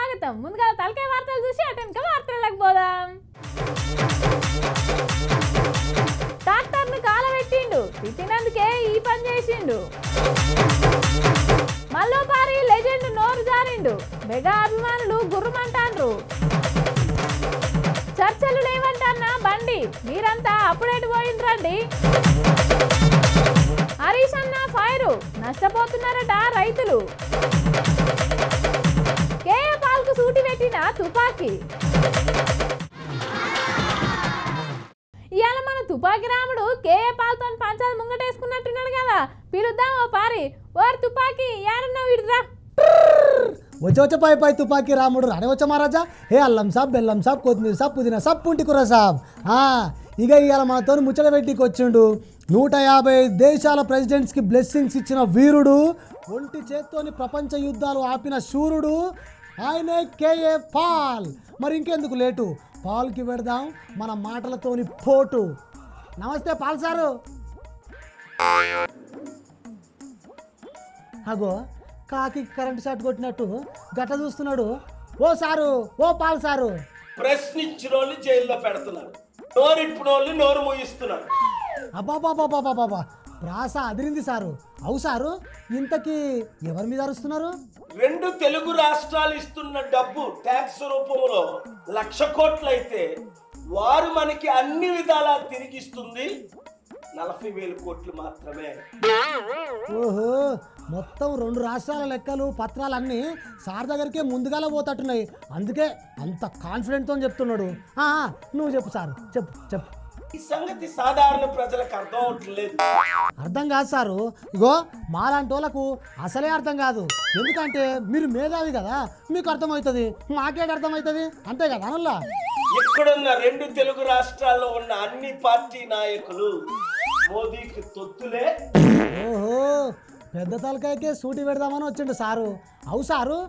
స్వాగతం. ముందుగా తలకాయ వార్తలు చూసి అటెన్క వార్తలకు పోదాం. డాక్టర్ను కాలబెట్టిండు, తిట్టినందుకే ఈ పని చేసిండు. మల్లోపారి లెజెండ్ నోరు జారిండు, మెగా అభిమానులు గుర్రమంటాండ్రు. చర్చలు లేవంటన్న బండి, మీరంతా అప్పుడేటు పోయిండ్రండి. హరీష్ అన్న ఫైరు, నష్టపోతున్నారట రైతులు. కేఏ పాల్కు సూటి పెట్టిన తుపాకీ. ఇవాళ మన తుపాకీ రాముడు కేఏ పాల్తో పంచాలు ముంగటేసుకున్నట్టున్నాడు కదా. పిలుద్దాం ఓ పారి. ఓర్ తుపాకీ ఏడన్నా విడురా. వచ్చే పై తుపాకీ రాముడు రానే వచ్చా మహారాజా. ఏ అల్లం సాబ్, బెల్లం సాబ్, కొత్తిమీర సాబ్, పుదీనా సాబ్, పుంటికూర సాబ్. ఇక ఇవాళ మనతో ముచ్చట పెట్టికి వచ్చిండు. 150 దేశాల ప్రెసిడెంట్స్కి బ్లెస్సింగ్స్ ఇచ్చిన వీరుడు, ఒంటి చేత్తోని ప్రపంచ యుద్ధాలు ఆపిన శూరుడు, ఆయనే కేఏ పాల్. మరి ఇంకెందుకు లేటు, పాల్కి పెడదాం మన మాటలతోని పోటు. నమస్తే పాల్ సారు. అగో కాకి కరెంట్ షాట్ కొట్టినట్టు గట్ట చూస్తున్నాడు. ఓ సారు, ఓ పాల్ సారు. ప్రశ్నించిన వాళ్ళు జైల్లో పెడుతున్నారు, నోరిప్పుడు వాళ్ళు నోరు మూయిస్తున్నారు. అబ్బాబాబాబాబాబా, ప్రాస అదిరింది సారు. అవు సారు, ఇంతకీ ఎవరి మీద అరుస్తున్నారు? 2 తెలుగు రాష్ట్రాలు ఇస్తున్న డబ్బు ట్యాక్స్ రూపంలో 1,00,000 కోట్లు అయితే వారు మనకి అన్ని విధాలా తిరిగిస్తుంది 40,000 కోట్లు మాత్రమే. ఓహో, మొత్తం 2 రాష్ట్రాల లెక్కలు పత్రాలన్నీ సార్ దగ్గరికే ముందుగానే పోతట్టున్నాయి. అందుకే అంత కాన్ఫిడెంట్తో చెప్తున్నాడు. నువ్వు చెప్పు సారు, చెప్పు చెప్పు. ఈ సంగతి సాధారణ ప్రజలకు అర్థం అవట్లేదు. అర్థం కాదు సారు. ఇగో మాలాంటి వాళ్ళకు అసలే అర్థం కాదు. ఎందుకంటే మీరు మేధావి కదా, మీకు అర్థమవుతుంది. మాకేది అర్థమవుతుంది, అంతే కదా అనల్లా. ఇక్కడున్న 2 తెలుగు రాష్ట్రాల్లో ఉన్న అన్ని పార్టీ నాయకులు మోదీకి తొత్తులే. ఓహో, పెద్ద తలకాయకే సూటి పెడదామని వచ్చిండు సారు. అవు సారు,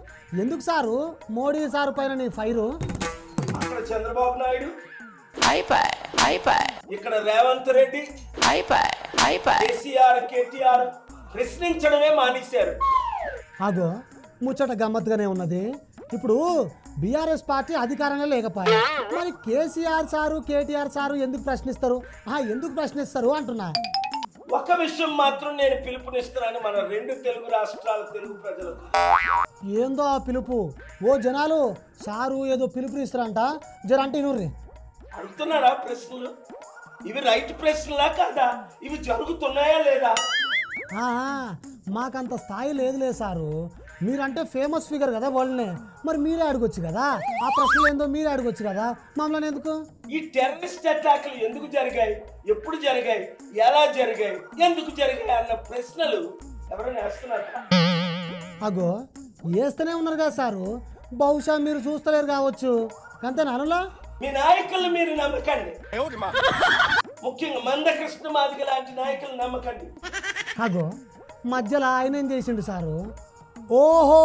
ఎందుకు సారు మోడీ సారు పైన నీ ఫైరు? అక్కడ చంద్రబాబు నాయుడు, ఇక్కడ రేవంత్ రెడ్డి, కేసీఆర్, కేటీఆర్ ప్రశ్నించడమే మానేశారు. అగో ముచ్చట గమ్మత్తుగానే ఉన్నది. ఇప్పుడు బీఆర్ఎస్ పార్టీ అధికారంలో లేకపోయా, మరి కేసీఆర్ సారు, కేటీఆర్ సారు ఎందుకు ప్రశ్నిస్తారు? ఎందుకు ప్రశ్నిస్తారు అంటున్నా. ఒక విషయం మాత్రం నేను పిలుపునిస్తున్నాను మన 2 తెలుగు రాష్ట్రాల తెలుగు ప్రజలకు. ఏందో ఆ పిలుపు? ఓ జనాలు, సారు ఏదో పిలుపునిస్తారంట, జర అంటే నూర్రి. అడుగుతున్నారా ప్రశ్నలు? ఇవి రైట్ ప్రశ్నలా కాదా? ఇవి జరుగుతున్నాయా లేదా? మాకంత స్థాయి లేదులే సారు. మీరంటే ఫేమస్ ఫిగర్ కదా వాళ్ళనే, మరి మీరే అడగొచ్చు కదా. ఆ ప్రశ్నలు ఏందో మీరే అడగొచ్చు కదా, మమ్మల్ని ఎందుకు? ఈ టెర్రరిస్ట్ అటాక్లు ఎందుకు జరిగాయి, ఎప్పుడు జరిగాయి, ఎలా జరిగాయి, ఎందుకు జరిగాయి అన్న ప్రశ్నలు ఎవరైనా వేస్తున్నారా? అగో వేస్తూనే ఉన్నారు కదా సారు. బహుశా మీరు చూస్తలేరు కావచ్చు, అంతేనా అనులా? మీ నాయకులను మీరు నమ్మకండి, ముఖ్యంగా మందకృష్ణ మాదిగ లాంటి నాయకులు నమ్మకండి. అగో మధ్యలో ఆయన ఏం చేసిండు సారు? ఓహో,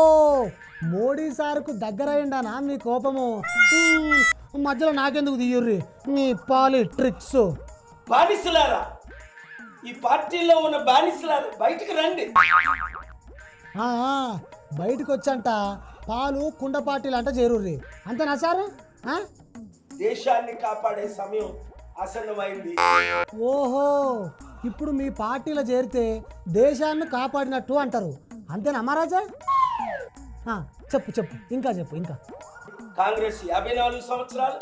మోడీ సార్కు దగ్గర అయిండానా మీ కోపము? మధ్యలో నాకెందుకు తీయుర్రి మీ పాలిట్రిక్స్. బానిసలారా, ఈ పార్టీలో ఉన్న బానిసలారా బయటకు రండి. బయటకు వచ్చంట పాలు కుండ పార్టీలు అంట చేరుర్రి, అంతేనా సారు? దేశాన్ని కాపాడే సమయం ఆసన్నమైంది. ఓహో, ఇప్పుడు మీ పార్టీలో చేరితే దేశాన్ని కాపాడినట్టు అంటారు, అంతేనా మహారాజా? చెప్పు చెప్పు, ఇంకా చెప్పు ఇంకా. కాంగ్రెస్ 54 సంవత్సరాలు,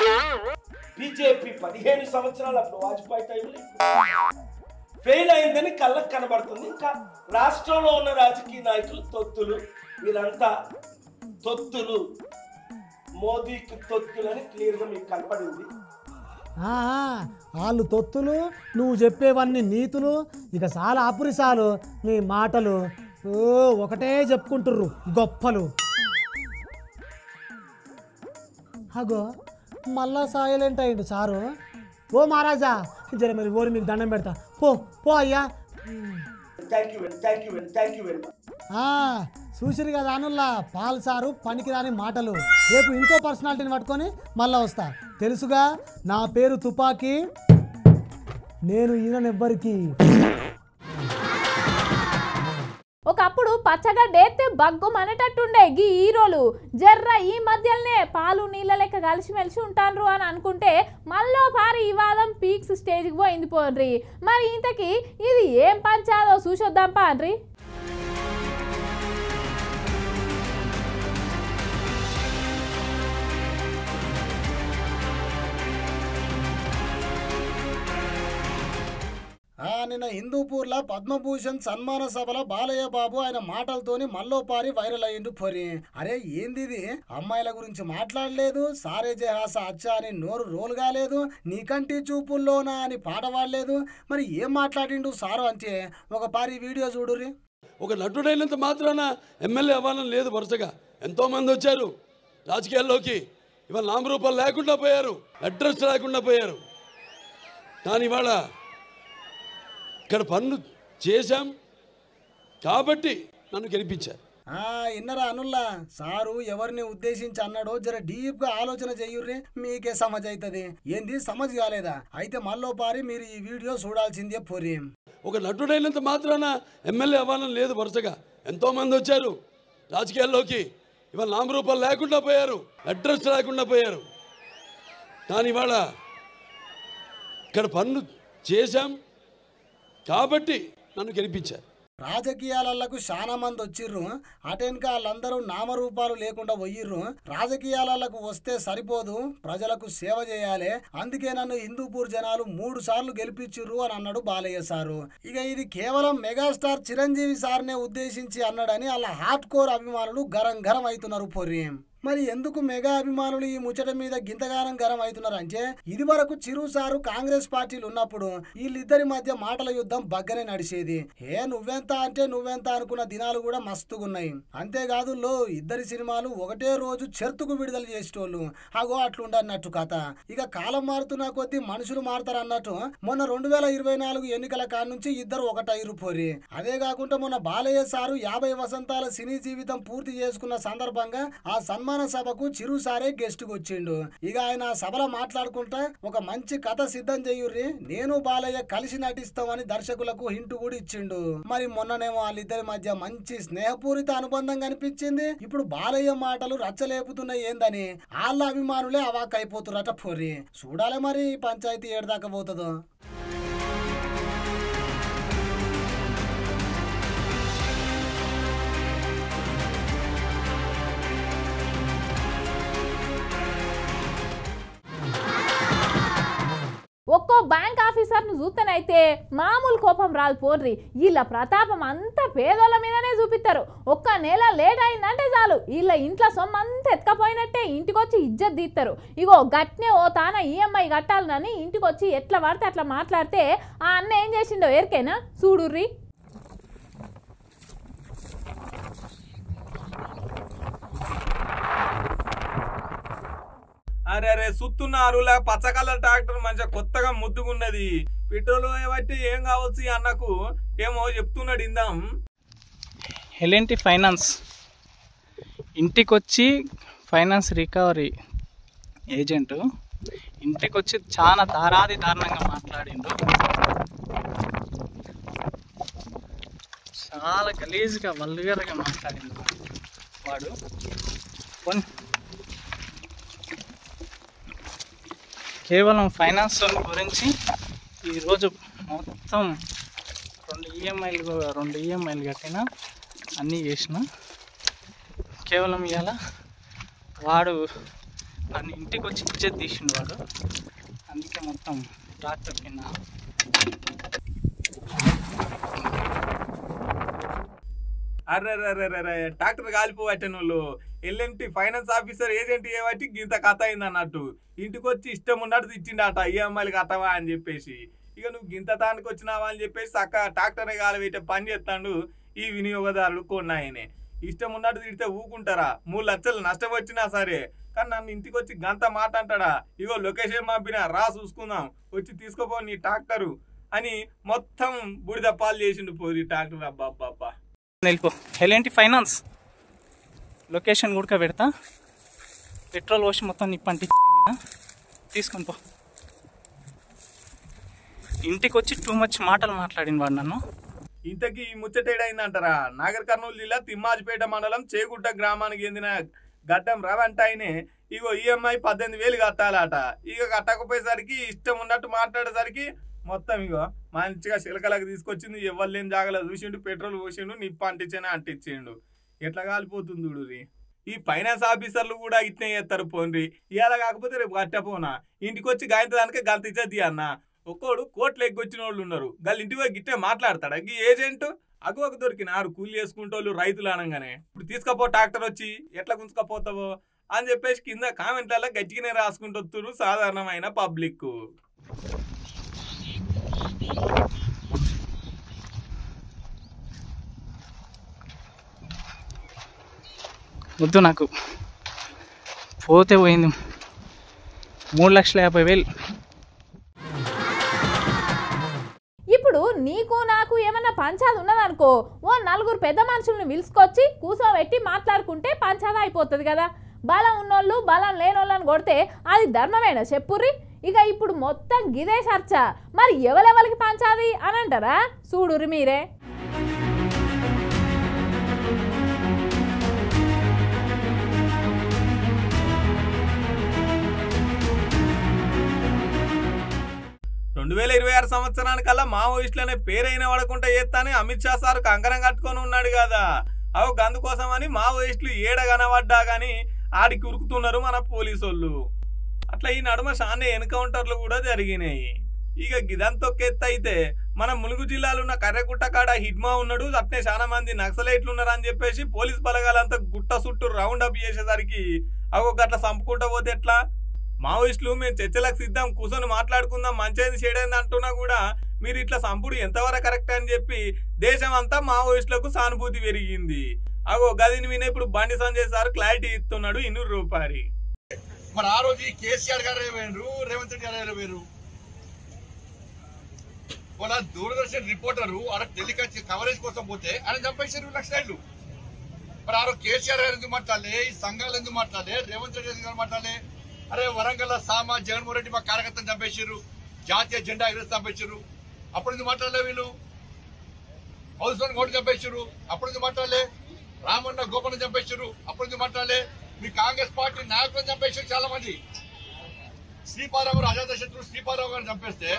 బీజేపీ 15 సంవత్సరాలు, అప్పుడు వాజ్పేయి టైంలో ఫెయిల్ అయిందని కళ్ళకు కనబడుతుంది. ఇంకా రాష్ట్రంలో ఉన్న రాజకీయ నాయకులు తొత్తులు, వీరంతా తొత్తులు, మోదీకి తొత్తులని క్లియర్గా మీకు కనపడింది. వాళ్ళు తొత్తులు, నువ్వు చెప్పేవన్నీ నీతులు. ఇక చాలా అపురిసాలు నీ మాటలు. ఒకటే చెప్పుకుంటుర్రు గొప్పలు. అగో మళ్ళా సైలెంట్ అయ్యిండు సారు. ఓ మహారాజా, జర మరి ఓరి మీకు దండం పెడతా, పో పో అయ్యా. చూసిరు కదా అనుల్లా, పాల్ సారు పనికిరాని మాటలు. రేపు ఇంకో పర్సనాలిటీని పట్టుకొని మళ్ళా వస్తా. తెలుసుగా నా పేరు తుపాకీ, నేను ఈయనెవ్వరికి. ఒకప్పుడు పచ్చగడ్డేస్తే బగ్గు మనటట్టుండే గీ హీరోలు జర్ర ఈ మధ్యలోనే పాలు నీళ్ళ లెక్క కలిసిమెలిసి ఉంటాన్రు అని అనుకుంటే మళ్ళీ పారి ఈ వాదం పీక్స్ స్టేజ్కి పోయింది పోన్రి. మరి ఇంతకీ ఇది ఏం పంచాదో చూసొద్దాం పాన్రి. నిన్న హిందూపూర్లో పద్మభూషణ్ సన్మాన సభలో బాలయ్య బాబు ఆయన మాటలతోని మల్లోపారి వైరల్ అయ్యిండు పొరి. అరే ఏంది అమ్మాయిల గురించి మాట్లాడలేదు, సారే జహాస అచ్చా అని నోరు రోలు కాలేదు, నీకంటి చూపుల్లోనా అని పాట పాడలేదు. మరి ఏం మాట్లాడిండు సారు అంటే ఒక పారి వీడియో చూడుర్రి. ఒక నటుడైనంత మాత్రాన ఎమ్మెల్యే అవ్వాలని లేదు. వరుసగా ఎంతోమంది వచ్చారు రాజకీయాల్లోకి, ఇవాళ నామరూపాలు లేకుండా పోయారు, అడ్రస్ లేకుండా పోయారు. కానీ ఇవాళ ఇక్కడ పనులు చేశాం కాబట్టి నన్ను గెలిపించారు. ఇన్నరా అనుల్లా సారు ఎవరిని ఉద్దేశించి అన్నాడో జర డీప్ గా ఆలోచన చెయ్యుర్రి, మీకే సమజ్ అవుతుంది. ఏంది సమజ్ కాలేదా? అయితే మల్లోపారి మీరు ఈ వీడియో చూడాల్సిందే పొరి. ఒక నటుడైనంత మాత్రాన ఎమ్మెల్యే అవ్వాలని లేదు. వరుసగా ఎంతోమంది వచ్చారు రాజకీయాల్లోకి, ఇవాళ నామరూపాలు లేకుండా పోయారు, అడ్రస్ లేకుండా పోయారు. కానీ ఇవాళ ఇక్కడ పనులు చేశాం కాబట్టి నన్ను గెలిపించారు. రాజకీయాలకు చాలా మంది వచ్చిర్రు, అటెన్క వాళ్ళందరూ నామరూపాలు లేకుండా పోయిర్రు. రాజకీయాలకు వస్తే సరిపోదు, ప్రజలకు సేవ చేయాలి, అందుకే నన్ను హిందూపూర్ జనాలు 3 సార్లు గెలిపించిర్రు అని అన్నాడు బాలయ్య సారు. ఇక ఇది కేవలం మెగాస్టార్ చిరంజీవి సార్నే ఉద్దేశించి అన్నాడని అలా హార్డ్ కోర్ అభిమానులు గరం గరం అవుతున్నారు పొర్రి. మరి ఎందుకు మెగా అభిమానులు ఈ ముచ్చట మీద గింతగానం గరం అవుతున్నారు అంటే, ఇది వరకు చిరు సారు కాంగ్రెస్ పార్టీలు ఉన్నప్పుడు వీళ్ళిద్దరి మధ్య మాటల యుద్ధం బగ్గనే నడిచేది. నువ్వెంత అంటే నువ్వెంత అనుకున్న దినాలు కూడా మస్తుగున్నాయి. అంతేకాదు ఇద్దరి సినిమాలు ఒకటే రోజు చెర్తుకు విడుదల చేసేటోళ్ళు. అగో అట్లుండన్నట్టు కథ. ఇక కాలం మారుతున్న కొద్దీ మనుషులు మారుతారు అన్నట్టు మొన్న 2024 ఎన్నికల కాడ నుంచి ఇద్దరు ఒకటైరు పోరి. అదే కాకుండా మొన్న బాలయ్య సారు 50 వసంతాల సినీ జీవితం పూర్తి చేసుకున్న సందర్భంగా ఆ సన్మాన సభకు చిరు సారే గెస్ట్ కు వచ్చిండు. ఇక ఆయన సభలో మాట్లాడుకుంటా ఒక మంచి కథ సిద్ధం చేయుర్రి, నేను బాలయ్య కలిసి నటిస్తామని దర్శకులకు హింట్ కూడా ఇచ్చిండు. మరి మొన్ననేమో వాళ్ళిద్దరి మధ్య మంచి స్నేహపూరిత అనుబంధం కనిపించింది. ఇప్పుడు బాలయ్య మాటలు రచ్చలేపుతున్నాయి ఏందని వాళ్ళ అభిమానులే అవాక్కైపోతురట పొర్రి. చూడాలి మరి పంచాయతీ ఏడదాకా పోతుందో. ఒక్కో బ్యాంక్ ఆఫీసర్ను చూస్తేనైతే మామూలు కోపం రాదు పోర్రి. వీళ్ళ ప్రతాపం అంతా పేదోళ్ళ మీదనే చూపిస్తారు. ఒక్క నెల లేట్ అయిందంటే చాలు వీళ్ళ ఇంట్లో సొమ్ము అంతా ఎత్తుకపోయినట్టే ఇంటికొచ్చి ఇజ్జత్ తీస్తారు. ఇగో గట్నే ఓ తాన ఈఎంఐ కట్టాలని ఇంటికొచ్చి ఎట్లా పడితే అట్లా మాట్లాడితే ఆ అన్న ఏం చేసిండో ఎరికైనా చూడుర్రి. అరే అరే సుత్తున్నారు పచ్చ కలర్ ట్రాక్టర్ మంచిగా కొత్తగా ముద్దుగున్నది. పెట్రోల్ బట్టి ఏం కావచ్చు అన్నకు ఏమో చెప్తున్నాడు ఇందాం. ఎల్ఎన్టీ ఫైనాన్స్ ఇంటికొచ్చి ఫైనాన్స్ రికవరీ ఏజెంట్ ఇంటికొచ్చి చాలా దారుణంగా మాట్లాడిండు. చాలా గలీజ్గా వల్గర్గా మాట్లాడిండు వాడు. కేవలం ఫైనాన్స్ గురించి ఈరోజు మొత్తం 2 ఈఎంఐలు కట్టిన అన్నీ చేసిన. కేవలం ఇవాళ వాడు నన్ను ఇంటికి వచ్చి ఇజ్జత్ తీసిండు వాడు. అందుకే మొత్తం ట్రాక్టర్ కింద అర్రర్రర్రర్ర ట్రాక్టర్ కాలిపోవట్టే వాళ్ళు. ఎల్ఎన్టీ ఫైనాన్స్ ఆఫీసర్ ఏజెంట్ ఏవట్టి ఇంత కథ అయింది అన్నట్టు. ఇంటికి వచ్చి ఇష్టం ఉన్నట్టు ఇచ్చిండట ఈఎంఐలు కట్టవా అని చెప్పేసి. ఇక నువ్వు గింత తానికి వచ్చినావా అని చెప్పేసి అక్క ట్రాక్టర్ని కాలబెట్టే పని చేస్తాడు ఈ వినియోగదారులు కొన్నాయనే. ఇష్టం ఉన్నట్టు తిడితే ఊకుంటారా? 3 లక్షలు నష్టం వచ్చినా సరే. కానీ నన్ను ఇంటికి వచ్చి గంత మాట అంటాడా? ఇగో లొకేషన్ పంపినా రా చూసుకుందాం, వచ్చి తీసుకోపో నీ ట్రాక్టరు అని మొత్తం బుడిదప్పాలు చేసిండు పోయి ట్రాక్టర్. అబ్బాబ్బా వెళ్ళిపో. ఎల్ఎన్టీ ఫైనాన్స్ లొకేషన్ కూడా పెడతా, పెట్రోల్ పోసి మొత్తం నిప్పంటించి తీసుకొని పో. ఇంటికి వచ్చి టూ మచ్ మాటలు మాట్లాడిన వాడు నన్ను. ఇంతకీ ఈ ముచ్చటేడైందంటారా? నాగర్ కర్నూలు జిల్లా తిమ్మాజిపేట మండలం చేగుట్ట గ్రామానికి చెందిన గడ్డం రవంటాయినే ఇగో ఈఎంఐ 18,000 కట్టాలట. ఇక కట్టకపోయేసరికి ఇష్టం ఉన్నట్టు మాట్లాడేసరికి మొత్తం ఇగో మంచిగా చిలకలకు తీసుకొచ్చింది. ఎవరు జాగలో చూసిండు, పెట్రోల్ పోసిండు, నిప్పు అంటించిండు. ఎట్లా కాలిపోతుంది చూడురి. ఈ ఫైనాన్స్ ఆఫీసర్లు కూడా ఇట్నే చేస్తారు. పోన్రి ఇవాళ కాకపోతే రేపు కట్టపోనా ఇంటికి వచ్చి గాయంత దానికే గంత ఇచ్చద్ది అన్న. ఒక్కోడు కోట్లు ఎగ్గొచ్చిన వాళ్ళు ఉన్నారు. గల్ ఇంటికి పోయి గిట్టే మాట్లాడతాడు. ఈ ఏజెంట్ అగువకు దొరికినారు కూలి చేసుకుంటోళ్ళు రైతులు అనగానే. ఇప్పుడు తీసుకపో ట్రాక్టర్ వచ్చి ఎట్లా గుంజుకపోతావో అని చెప్పేసి కింద కామెంట్లలో గట్టిగానే రాసుకుంటూ వస్తున్నారు సాధారణమైన పబ్లిక్. వద్దు నాకు, పోతే పోయింది 3,50,000. ఇప్పుడు నీకు నాకు ఏమన్నా పంచాది ఉన్నదనుకో, ఓ 4 పెద్ద మనుషుల్ని పిలుచుకొచ్చి కూర్చోబెట్టి మాట్లాడుకుంటే పంచాది అయిపోతుంది కదా. బలం ఉన్నోళ్ళు బలం లేనోళ్ళని కొడితే అది ధర్మమేనా చెప్పుర్రి. ఇక ఇప్పుడు మొత్తం గిదే చర్చ. మరి ఎవరెవరికి పంచాది అని అంటారా? చూడుర్రి మీరే. సంవత్సరానికల్లా మావోయిస్టులనే పేరైన వాడకుండా చేస్తానే అమిత్ షా సార్ కంకణం కట్టుకొని ఉన్నాడు కదా. అవు గందుకోసమని మావోయిస్టులు ఏడ కనబడ్డా కానీ ఆడికి ఉరుకుతున్నారు మన పోలీసు వాళ్ళు. అట్లా ఈ నడుమ చాలా ఎన్కౌంటర్లు కూడా జరిగినాయి. ఇక గిదంతొక్కెత్త అయితే మన ములుగు జిల్లాలో ఉన్న కర్రెగుట్ట కాడ హిడ్మా ఉన్నాడు. అట్నే చాలా మంది నక్సలైట్లు ఉన్నారు అని చెప్పేసి పోలీస్ బలగాలంతా గుట్ట చుట్టూ రౌండ్ అప్ చేసేసరికి అవి గట్ల చంపుకుంటా పోతే ఎట్లా? మావోయిస్టులు మేము చర్చలకు సిద్ధం, కూర్చొని మాట్లాడుకుందాం, మంచిది చెడైంది అంటున్నా కూడా మీరు ఇట్లా సంపుడు ఎంతవరకు కరెక్ట్ అని చెప్పి దేశం అంతా మావోయిస్టులకు సానుభూతి పెరిగింది. అగో గదిని వినే ఇప్పుడు బండి సంజయ్ సార్ క్లారిటీ ఇస్తున్నాడు 200 రూపాయలు. మరి ఆ రోజు కేసీఆర్ గారు వేరు, రేవంత్ రెడ్డి గారు వేరు. వాళ్ళ దూరదర్శన్ రిపోర్టరు ఆడ టెలికాస్ట్ కవరేజ్ కోసం పోతే ఆయన చంపేశారు 1 లక్ష ఏళ్ళు. మరి ఆ రోజు కేసీఆర్ గారు ఎందుకు మాట్లాడలే, ఈ సంఘాలు ఎందుకు మాట్లాడలే, రేవంత్ రెడ్డి ఎందుకు మాట్లాడలే? అరే వరంగల్ సామా జగన్మోహన్ రెడ్డి మా కార్యకర్తను చంపేశారు, జాతీయ జెండా ఎగరేసి చంపేశారు, అప్పుడు ఎందుకు మాట్లాడలే? వీళ్ళు హౌస్మన్ గౌడ్ చంపేశారు, అప్పుడు ఎందుకు మాట్లాడలే? రామన్న గోపన్న చంపేశారు, అప్పుడు ఎందుకు మాట్లాడలే? మీ కాంగ్రెస్ పార్టీ నాయకులను చంపేశారు చాలా మంది. శ్రీపాదరావు గారు అజాత శత్రువు శ్రీపాదరావు గారిని చంపేస్తే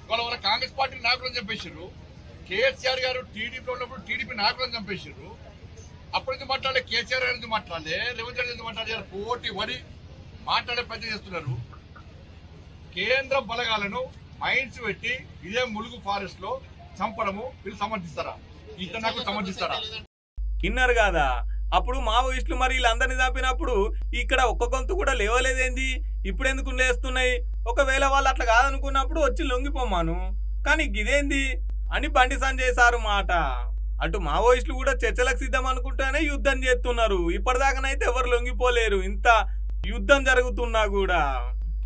వాళ్ళ కాంగ్రెస్ పార్టీ నాయకులను చంపేశారు. కేసీఆర్ గారు టీడీపీలో ఉన్నప్పుడు టీడీపీ నాయకులను చంపేశారు, అప్పుడు ఎందుకు మాట్లాడలే? కేసీఆర్ గారు ఎందుకు మాట్లాడలే? రేవంత్ రెడ్డి ఎందుకు మాట్లాడారు? పోటీ వరి మాట్లాడే ప్రయత్నం చేస్తున్నారు. కేంద్ర బలగాలను మైండ్స్ పెట్టి ఇదే ములుగు ఫారెస్ట్ లో చంపడము వీళ్ళు సమర్థిస్తారా? ఇతను నాకు సమర్థిస్తారా? విన్నారు కదా, అప్పుడు మావోయిస్టులు మరి వీళ్ళందరినీ చంపినప్పుడు ఇక్కడ ఒక్క గొంతు కూడా లేవలేదేంది, ఇప్పుడు ఎందుకు లేస్తున్నాయి? ఒకవేళ వాళ్ళు అట్లా కాదనుకున్నప్పుడు వచ్చి లొంగిపోమాను, కానీ ఇదేంది అని బండి సంజయ్ సారు మాట. అటు మావోయిస్టులు కూడా చర్చలకు సిద్ధం అనుకుంటేనే యుద్ధం చేస్తున్నారు. ఇప్పటిదాకానైతే ఎవరు లొంగిపోలేరు ఇంత యుద్ధం జరుగుతున్నా కూడా.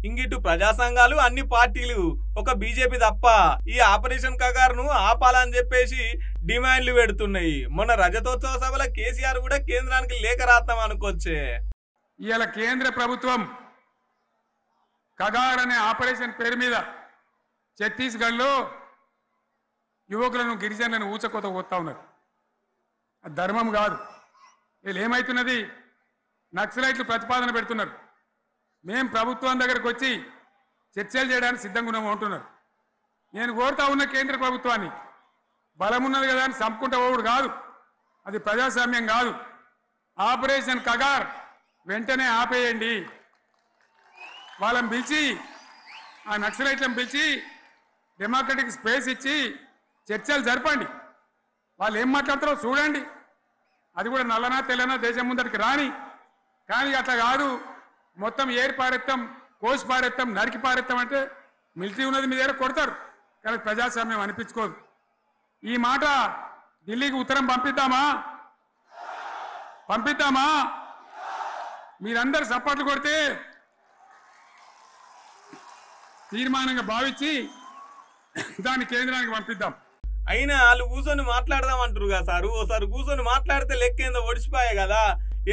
ఇంగిటు ప్రజా సంఘాలు అన్ని పార్టీలు ఒక బీజేపీ తప్ప ఈ ఆపరేషన్ కగారును ఆపాలని చెప్పేసి డిమాండ్లు పెడుతున్నాయి. మొన్న రజతోత్సవ సభలో కేసీఆర్ కూడా కేంద్రానికి లేఖ రాద్దాం అనుకోవచ్చే. ఇవాళ కేంద్ర ప్రభుత్వం కగార్ అనే ఆపరేషన్ పేరు మీద ఛత్తీస్గఢ్లో యువకులను గిరిజనులను ఊచకోత పోతా ఉన్నారు. అది ధర్మం కాదు. వీళ్ళు ఏమవుతున్నది, నక్సలైట్లు ప్రతిపాదన పెడుతున్నారు, మేము ప్రభుత్వం దగ్గరకు వచ్చి చర్చలు చేయడానికి సిద్ధంగా ఉన్నాము అంటున్నారు. నేను కోరుతా ఉన్న కేంద్ర ప్రభుత్వాన్ని, బలం ఉన్నది కదా అని చంపుకుంటా పోవుడు కాదు, అది ప్రజాస్వామ్యం కాదు. ఆపరేషన్ కగార్ వెంటనే ఆపేయండి. వాళ్ళని పిలిచి, ఆ నక్సలైట్లను పిలిచి డెమోక్రటిక్ స్పేస్ ఇచ్చి చర్చలు జరపండి. వాళ్ళు ఏం మాట్లాడతారో చూడండి. అది కూడా నల్లనా తెల్లనా దేశం ముందరికి రాని. కానీ అట్లా కాదు, మొత్తం ఏరి పారెత్తాం, కోసి పారెత్తాం, నరికి పారెత్తాం అంటే మిలిటరీ ఉన్నది మీ దగ్గర కొడతారు, కానీ ప్రజాస్వామ్యం అనిపించుకోదు. ఈ మాట ఢిల్లీకి ఉత్తరం పంపిద్దామా? మీరందరూ సపోర్ట్లు కొడితే తీర్మానంగా భావించి దాన్ని కేంద్రానికి పంపిద్దాం. అయినా వాళ్ళు కూర్చొని మాట్లాడదాం అంటారు కదా సారు. ఓసారి కూర్చొని మాట్లాడితే లెక్కేందో ఒడిచిపోయాయి కదా,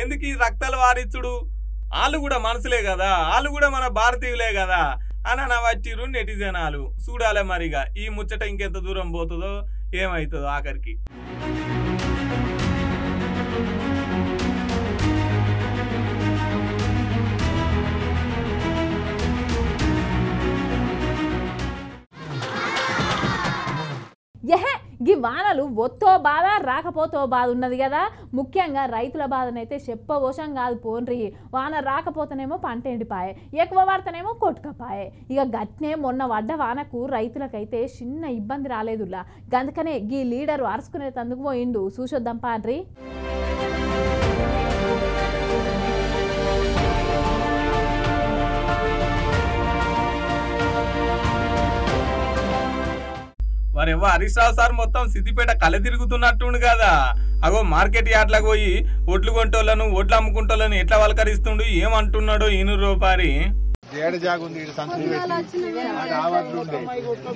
ఎందుకు ఈ రక్తాలు వారిచ్చుడు? వాళ్ళు కూడా మనసులే కదా, వాళ్ళు కూడా మన భారతీయులే కదా అని అనవచ్చిరు నెటిజనాలు. చూడాలి మరిగా ఈ ముచ్చట ఇంకెంత దూరం పోతుందో. ఏమవుతుందో ఆఖరికి. గీ వానలు ఒత్తో బాధ రాకపోతో బాధ ఉన్నది కదా. ముఖ్యంగా రైతుల బాధనైతే చెప్పవోషం కాదు పోన్రి. వాన రాకపోతేనేమో పంట ఎండిపాయే, ఎక్కువ వాడితేనేమో కొట్టుకపాయే. ఇక గట్నే మొన్న పడ్డ వానకు రైతులకైతే చిన్న ఇబ్బంది రాలేదులా. అందుకనే గీ లీడరు అరుచుకునే తందుకు పోయిండు. చూసొద్దాం పాడ్రి. మరెవ్వ హరీష్ రావు సార్ మొత్తం సిద్దిపేట కళ్ళ తిరుగుతున్నట్టుండు కదా. అగో మార్కెట్ యార్డ్లకు పోయి ఒడ్లు కొంటోళ్ళను ఒడ్లు అమ్ముకుంటోళ్ళను ఎట్లా వలకరిస్తుండు, ఏమంటున్నాడో ఈను రూపారి. ఏడ జాగుంది సంచులు పెట్టి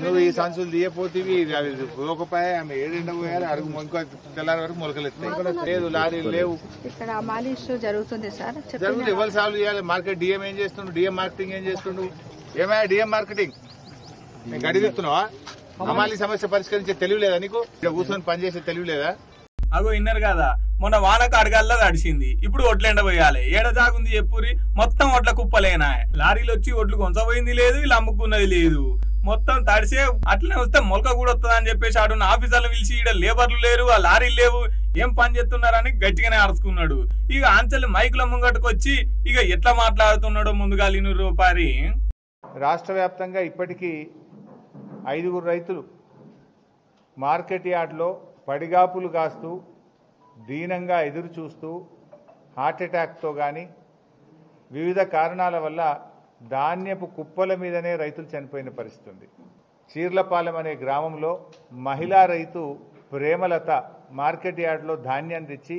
నువ్వు ఈ సంచులు తీయపోతేవి పోకపోయా ఆమె ఏడెండ పోయారు అడుగు ఇంకో తెల్లారి వరకు మొలకలు లేదు, లారీలు లేవు. ఇక్కడ మాలిష్ జరుగుతుంది సార్. జరుగుతుంది, ఎవరు సాల్వ్ చేయాలి? మార్కెట్ డిఎం ఏం చేస్తుండు, డిఎం మార్కెటింగ్ ఏం చేస్తుండు? ఏమయ్యా డిఎం మార్కెటింగ్ గడిదిస్తున్నావా? అమాలి సమస్య పరిష్కరించే తెలివి లేదా నీకు? ఇక్కడ కూర్చొని పనిచేసే తెలివి లేదా? అగో ఇన్నర్ కదా, మొన్న వానకు అడగాల్లో తడిసింది, ఇప్పుడు ఒడ్లు ఎండబోయాలి. ఏడ జాగుంది చెప్పురి, మొత్తం ఒడ్ల కుప్పలేనా. లారీలు వచ్చి ఒడ్లు కొంచపోయింది లేదు, ఇలా అమ్ముకున్నది లేదు, మొత్తం తడిసే. అట్లనే వస్తే మొలక కూడా వస్తుంది అని చెప్పేసి ఆడున్న ఆఫీసర్లు పిలిచి ఈడ లేబర్లు లేరు, ఆ లారీలు లేవు, ఏం పని చేస్తున్నారని గట్టిగానే అరుచుకున్నాడు. ఇక అంచెలు మైకుల ముంగట్టుకు వచ్చి ఇక ఎట్లా మాట్లాడుతున్నాడో ముందుగా లీను రూపారి. రాష్ట్ర వ్యాప్తంగా ఇప్పటికీ 5 రైతులు మార్కెట్ యార్డ్లో పడిగాపులు కాస్తూ దీనంగా ఎదురు చూస్తూ హార్ట్అటాక్తో కానీ వివిధ కారణాల వల్ల ధాన్యపు కుప్పల మీదనే రైతులు చనిపోయిన పరిస్థితి ఉంది. చీర్లపాలెం అనే గ్రామంలో మహిళా రైతు ప్రేమలత మార్కెట్ యార్డ్లో ధాన్యాన్ని తెచ్చి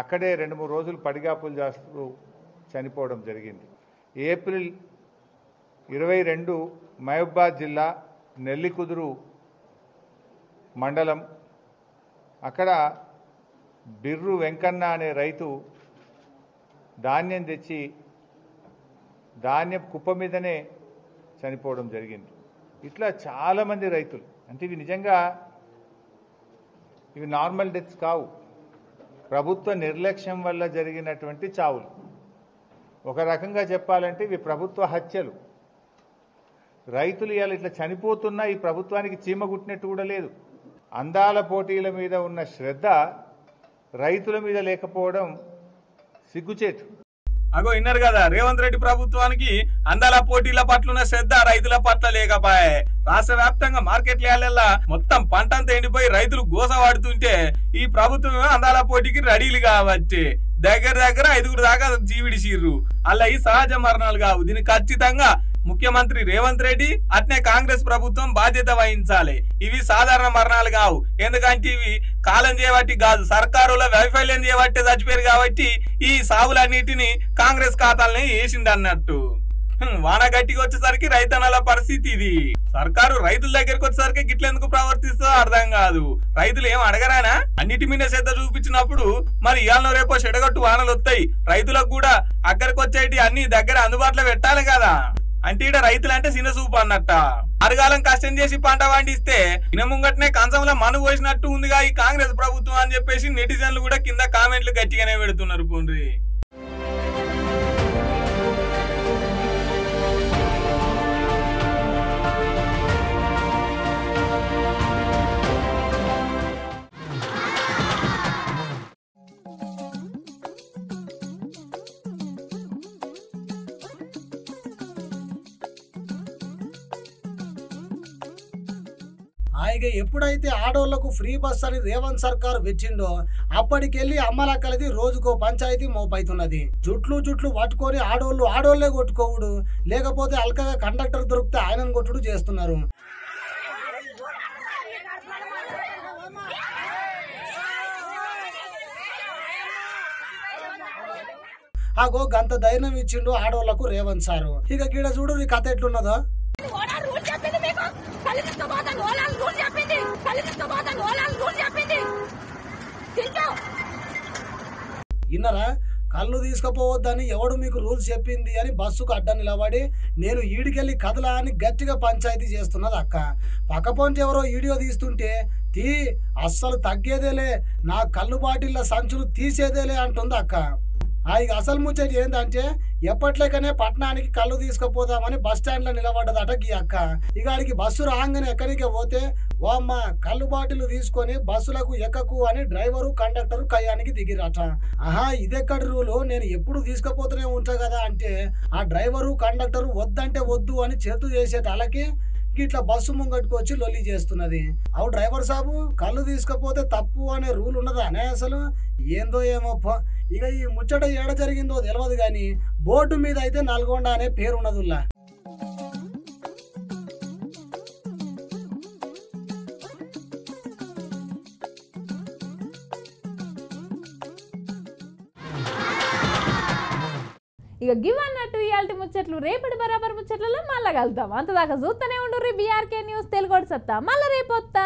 అక్కడే 2-3 రోజులు పడిగాపులు చేస్తూ చనిపోవడం జరిగింది. ఏప్రిల్ 22 మహబూబాబాద్ జిల్లా నెల్లికుదురు మండలం అక్కడ బిర్రు వెంకన్న అనే రైతు ధాన్యం తెచ్చి ధాన్యం కుప్ప మీదనే చనిపోవడం జరిగింది. ఇట్లా చాలామంది రైతులు, అంటే ఇవి నిజంగా ఇవి నార్మల్ డెత్స్ కావు, ప్రభుత్వ నిర్లక్ష్యం వల్ల జరిగినటువంటి చావులు. ఒక రకంగా చెప్పాలంటే ఇవి ప్రభుత్వ హత్యలు. రైతులు ఇవాళ ఇట్లా చనిపోతున్నా ఈ ప్రభుత్వానికి చీమ గుట్టినట్టు కూడా లేదు. అందాల పోటీల మీద ఉన్న శ్రద్ధ రైతుల మీద లేకపోవడం సిగ్గుచేటు. అగో ఇన్నర్ కదా, రేవంత్ రెడ్డి ప్రభుత్వానికి అందాల పోటీల పట్ల శ్రద్ధ రైతుల పట్ల లేకపాయే. రాష్ట్ర వ్యాప్తంగా మార్కెట్ యార్డ్లల్లా మొత్తం పంటంతా ఎండిపోయి రైతులు గోసవాడుతుంటే ఈ ప్రభుత్వం అందాల పోటీకి రెడీలు కావచ్చు. దగ్గర 5 దాకా జీవిడిసిర్రు. అలా ఈ సహజ మరణాలు కావు. దీనికి ఖచ్చితంగా ముఖ్యమంత్రి రేవంత్ రెడ్డి అట్నే కాంగ్రెస్ ప్రభుత్వం బాధ్యత వహించాలి. ఇవి సాధారణ మరణాలు కావు, ఎందుకంటే ఇవి కాలం చేయబట్టి కాదు, సర్కారులో వైఫల్యం చేయబట్టే చచ్చిపోయారు కాబట్టి ఈ సాగులన్నిటిని కాంగ్రెస్ ఖాతాలని వేసింది అన్నట్టు. వాన గట్టికి వచ్చేసరికి రైతన్నల పరిస్థితి ఇది. సర్కారు రైతుల దగ్గరికి వచ్చేసరికి గిట్లెందుకు ప్రవర్తిస్తుందో అర్థం కాదు. రైతులు ఏం అడగరానా? అన్నిటి మీద శ్రద్ధ చూపించినప్పుడు మరి ఇవాళ రేపో చెడగొట్టు వానలు వస్తాయి. రైతులకు కూడా అక్కడికి వచ్చేటి అన్ని దగ్గర అందుబాటులో పెట్టాలి కదా. అంటే ఇక్కడ రైతులు అంటే చిన్న చూపు అన్నట్ట. అరగాలం కష్టం చేసి పంట పండిస్తే ఇనముంగట్నే కంచంలో మను పోసినట్టు ఉందిగా ఈ కాంగ్రెస్ ప్రభుత్వం అని చెప్పేసి నెటిజన్లు కూడా కింద కామెంట్లు గట్టిగానే పెడుతున్నారు. పోండ్రి ఇక ఎప్పుడైతే ఆడోళ్లకు ఫ్రీ బస్ అని రేవంత్ సర్కార్ వెచ్చిండో అప్పటికెళ్ళి అమ్మలక్కలది రోజుకో పంచాయతీ మోపైతున్నది. జుట్లు పట్టుకొని ఆడోళ్లే కొట్టుకోవుడు, లేకపోతే అల్కగా కండక్టర్ దొరికితే ఆయనను కొట్టుడు చేస్తున్నారు. ఆగో గంత ధైర్యం ఇచ్చిండు ఆడోళ్లకు రేవంత్ సారు. ఇక గీడ చూడు ఈ కథ ఎట్లున్నదో. ఇన్నరా, కళ్ళు తీసుకుపోవద్దని ఎవడు మీకు రూల్స్ చెప్పింది అని బస్సుకు అడ్డం నిలబడి నేను ఈడికెళ్ళి కదలా అని గట్టిగా పంచాయతీ చేస్తున్నది అక్క. పక్కపొంటి ఎవరో వీడియో తీస్తుంటే తీ అస్సలు తగ్గేదేలే, నా కళ్ళు బాటిళ్ళ సంచులు తీసేదేలే అంటుంది అక్క. ఇక అసలు ముచ్చట ఏందంటే ఎప్పట్లేకనే పట్టణానికి కళ్ళు తీసుకుపోదామని బస్ స్టాండ్లో నిలబడ్డదట గీ అక్క. ఇక ఆడికి బస్సు రాగానే ఎక్కడికే పోతే ఓ అమ్మ కళ్ళు బాటిల్ తీసుకొని బస్సులకు ఎక్కకు అని డ్రైవరు కండక్టరు కయ్యానికి దిగిరట. ఇదెక్కడి రూలు, నేను ఎప్పుడు తీసుకుపోతూనే ఉంటా కదా అంటే ఆ డ్రైవరు కండక్టరు వద్దంటే వద్దు అని చేతు చేసేటలకి ఇట్లా బస్సు ముంగట్టుకు వచ్చి లొల్లి చేస్తున్నది. అవు డ్రైవర్ సాబు, కళ్ళు తీసుకపోతే తప్పు అనే రూల్ ఉన్నదా అనే అసలు ఏందో ఏమో. ఇక ఈ ముచ్చట ఏడ జరిగిందో తెలియదు కానీ బోర్డు మీద అయితే నల్గొండ అనే పేరు ఉన్నదిలా. ఇక గివ్ అన్నట్టు ఇయాల్టి ముచ్చట్లు రేపటి బరాబర్ ముచ్చట్లలో మళ్ళా కలుద్దాం. అంతదాకా చూస్తూనే ఉండు బీఆర్కే న్యూస్ తెలుగు సత్తా. మళ్ళీ రేపు వస్తా.